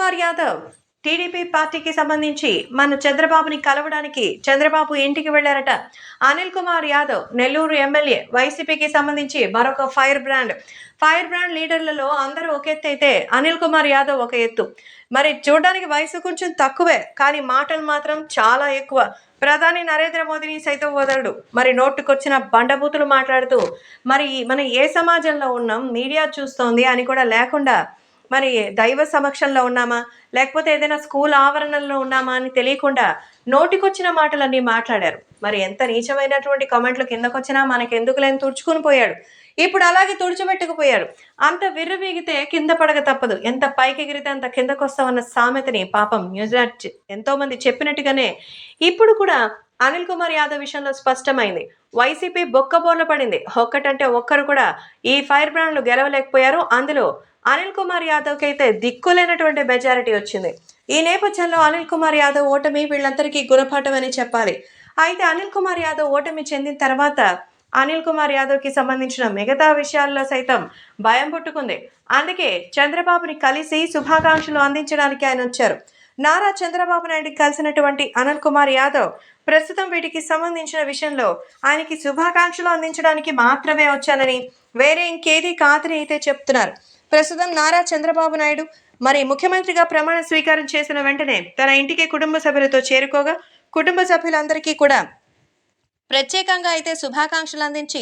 Kumar Yadav TDP పార్టీకి సంబంధించి మన చంద్రబాబుని కలవడానికి చంద్రబాబు ఇంటికి వెళ్లారట. అనిల్ కుమార్ యాదవ్ నెల్లూరు ఎమ్మెల్యే, వైసీపీకి సంబంధించి మరొక ఫైర్ బ్రాండ్ లీడర్లలో అందరూ ఒక ఎత్తు అయితే అనిల్ కుమార్ యాదవ్ ఒక ఎత్తు. మరి చూడడానికి వయసు కొంచెం తక్కువే, కానీ మాటలు మాత్రం చాలా ఎక్కువ. ప్రధాని నరేంద్ర మోదీని సైతం వదలడు. మరి నోటుకొచ్చిన బండబూతులు మాట్లాడుతూ మరి మనం ఏ సమాజంలో ఉన్నాం, మీడియా చూస్తోంది అని కూడా లేకుండా, మరి దైవ సమక్షంలో ఉన్నామా లేకపోతే ఏదైనా స్కూల్ ఆవరణలో ఉన్నామా అని తెలియకుండా నోటికొచ్చిన మాటలన్నీ మాట్లాడారు. మరి ఎంత నీచమైనటువంటి కామెంట్లు కిందకొచ్చినా మనకెందుకు లేని తుడుచుకుని పోయాడు. ఇప్పుడు అలాగే తుడిచిపెట్టుకుపోయాడు. అంత విర్రవీగితే కింద పడక తప్పదు, ఎంత పైకి ఎగిరితే అంత కిందకొస్తామన్న సామెతని పాపం న్యూజిలాండ్ ఎంతో మంది చెప్పినట్టుగానే ఇప్పుడు కూడా అనిల్ కుమార్ యాదవ్ విషయంలో స్పష్టమైంది. వైసీపీ బొక్కబోర్ల పడింది. ఒక్కటంటే ఒక్కరు కూడా ఈ ఫైర్ బ్రాండ్లు గెలవలేకపోయారు. అందులో అనిల్ కుమార్ యాదవ్కి అయితే దిక్కులేనటువంటి మెజారిటీ వచ్చింది. ఈ నేపథ్యంలో అనిల్ కుమార్ యాదవ్ ఓటమి వీళ్ళందరికీ గుణపాఠం అని చెప్పాలి. అయితే అనిల్ కుమార్ యాదవ్ ఓటమి చెందిన తర్వాత అనిల్ కుమార్ యాదవ్కి సంబంధించిన మిగతా విషయాల్లో సైతం భయం పుట్టుకుంది. అందుకే చంద్రబాబుని కలిసి శుభాకాంక్షలు అందించడానికి ఆయన వచ్చారు. నారా చంద్రబాబు నాయుడికి కలిసినటువంటి అనిల్ కుమార్ యాదవ్ ప్రస్తుతం వీటికి సంబంధించిన విషయంలో ఆయనకి శుభాకాంక్షలు అందించడానికి మాత్రమే వచ్చానని, వేరే ఇంకేది కాదని అయితే చెప్తున్నారు. ప్రస్తుతం నారా చంద్రబాబు నాయుడు మరి ముఖ్యమంత్రిగా ప్రమాణ స్వీకారం చేసిన వెంటనే తన ఇంటికి కుటుంబ సభ్యులతో చేరుకోగా కుటుంబ సభ్యులందరికీ కూడా ప్రత్యేకంగా అయితే శుభాకాంక్షలు అందించి